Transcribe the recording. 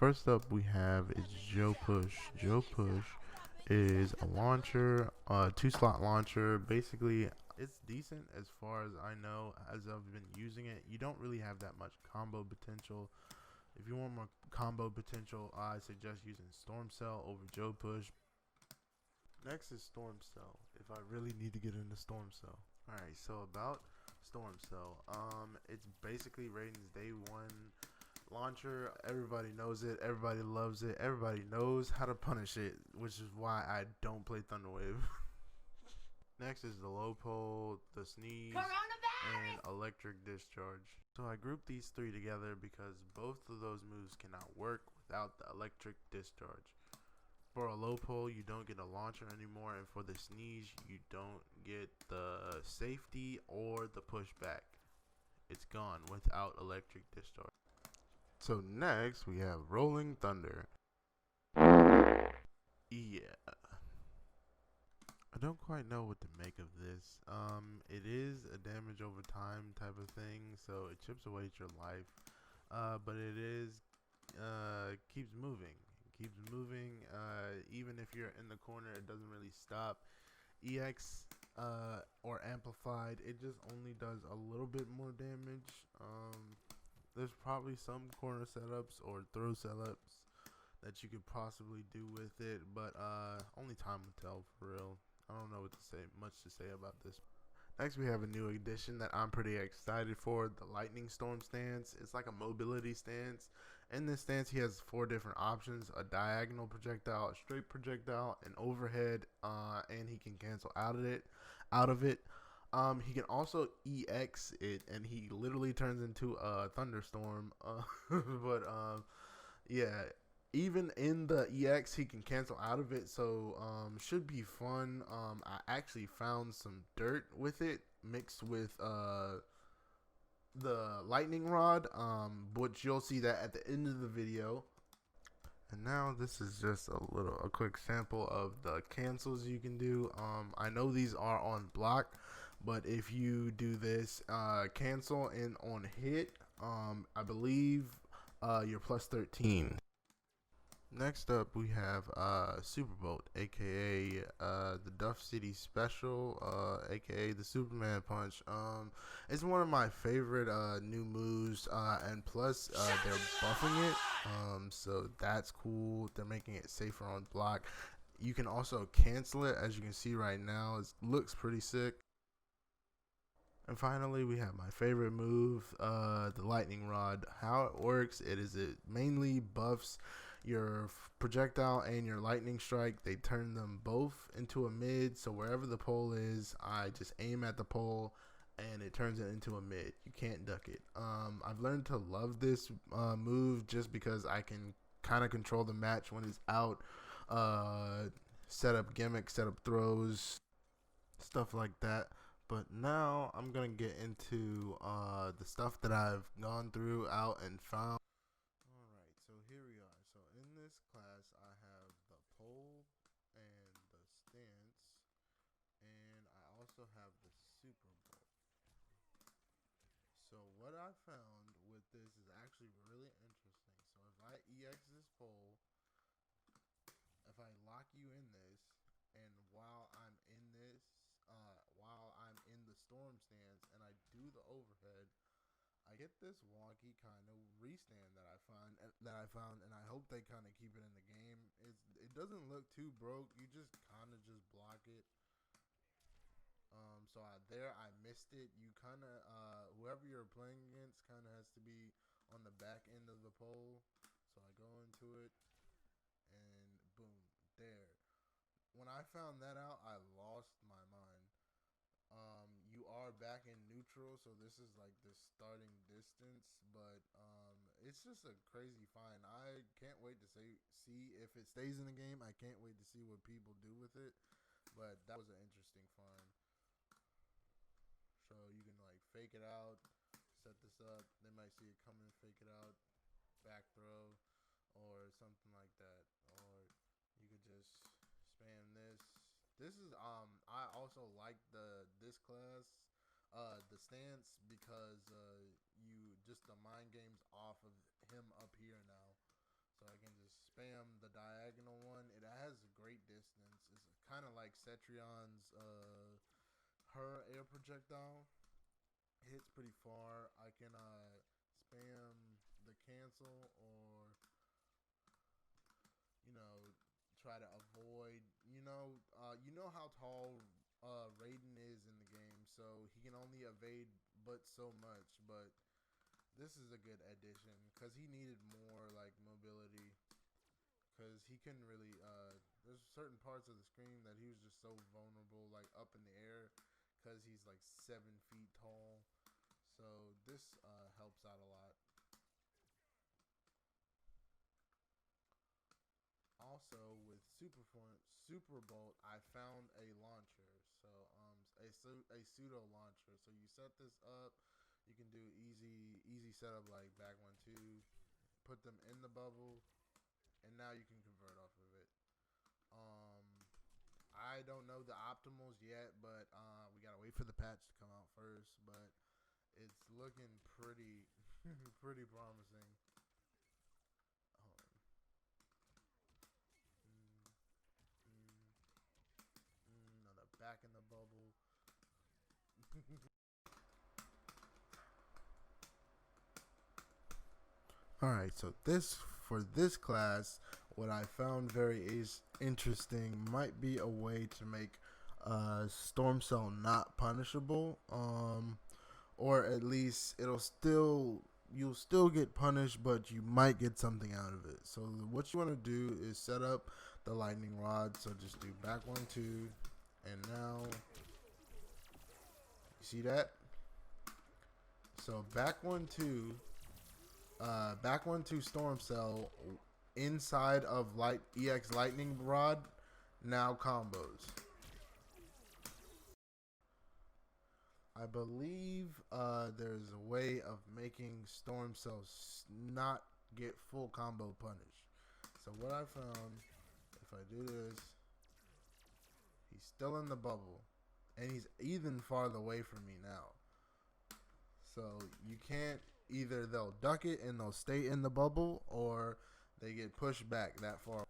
First up, we have is Joe Push. Joe Push is a launcher, two-slot launcher. Basically, it's decent as far as I know. As I've been using it, you don't really have that much combo potential. If you want more combo potential, I suggest using Storm Cell over Joe Push. Next is Storm Cell. If I really need to get into Storm Cell. Alright, so about Storm Cell. It's basically Raiden's day one launcher. Everybody knows it. Everybody loves it. Everybody knows how to punish it, which is why I don't play Thunderwave. Next is the low pole, the sneeze, and electric discharge. So I grouped these three together because both of those moves cannot work without the electric discharge. For a low pole, you don't get a launcher anymore, and for the sneeze, you don't get the safety or the pushback. It's gone without electric discharge. So next, we have Rolling Thunder. Yeah. I don't quite know what to make of this. It is a damage over time type of thing, so it chips away at your life. But it is keeps moving. Keeps moving. Even if you're in the corner, it doesn't really stop. EX or amplified, it just only does a little bit more damage. There's probably some corner setups or throw setups that you could possibly do with it, but only time will tell for real. I don't know what to say, much to say about this. Next, we have a new addition that I'm pretty excited for, the Lightning Storm stance. It's like a mobility stance. In this stance, he has 4 different options: a diagonal projectile, a straight projectile, an overhead, and he can cancel out of it. He can also EX it, and he literally turns into a thunderstorm. But yeah, even in the EX, he can cancel out of it, so should be fun. I actually found some dirt with it mixed with the lightning rod, which you'll see that at the end of the video. And now this is just a quick sample of the cancels you can do. I know these are on block, but if you do this cancel and on hit, I believe you're plus 13. Next up, we have Superbolt, aka the Duff City Special, aka the Superman Punch. It's one of my favorite new moves, and plus they're buffing it, so that's cool. They're making it safer on block. You can also cancel it, as you can see right now. It looks pretty sick. And finally, we have my favorite move, the Lightning Rod. How it works, it mainly buffs your projectile and your lightning strike. They turn them both into a mid, so wherever the pole is, I just aim at the pole and it turns it into a mid. You can't duck it. I've learned to love this move just because I can kind of control the match when it's out. Set up gimmicks, set up throws, stuff like that. But now I'm gonna get into the stuff that I've gone through out and found. Alright, so here we are. So in this class I have the pole and the stance, and I also have the Super Bowl. So what I found with this is actually really interesting. So if I EX this pole, if I lock you in this, and while I'm in the storm stance and I do the overhead, I get this wonky kind of restand that I found, and I hope they kind of keep it in the game. It doesn't look too broke. You just kind of just block it. So I missed it. You kind of whoever you're playing against kind of has to be on the back end of the pole. So I go into it, and boom, there. When I found that out, I lost my mind. You are back in neutral, so this is like the starting distance, but it's just a crazy find. I can't wait to see if it stays in the game. I can't wait to see what people do with it, but that was an interesting find. So you can like fake it out, set this up. They might see it coming, fake it out, back throw, or something like that. Or you could just spam this. This is I also like this class, the stance, because you just the mind games off of him up here now. So I can just spam the diagonal one. It has great distance. It's kind of like Cetrion's her air projectile. It hits pretty far. I can spam the cancel, or you know, try to avoid. You know how tall Raiden is in the game, so he can only evade but so much. But this is a good addition because he needed more like mobility, because he couldn't really. There's certain parts of the screen that he was just so vulnerable, like up in the air, because he's like 7 feet tall. So this helps out a lot. Also, with Super Bolt, I found a launcher. So a pseudo launcher. So you set this up. You can do easy setup like back 1-2. Put them in the bubble, and now you can convert off of it. I don't know the optimals yet, but we gotta wait for the patch to come out first. But it's looking pretty pretty promising. Um, mm, Another back in the bubble. All right, so this class, what I found very is interesting might be a way to make Storm Cell not punishable, or at least you'll still get punished, but you might get something out of it. So what you want to do is set up the lightning rod. So just do back 1-2, and now you see that. So back 1-2 Storm Cell inside of EX Lightning Rod now combos. I believe there's a way of making Storm Cells not get full combo punish. So what I found, if I do this, he's still in the bubble, and he's even farther away from me now. So you can't, either they'll duck it and they'll stay in the bubble, or they get pushed back that far.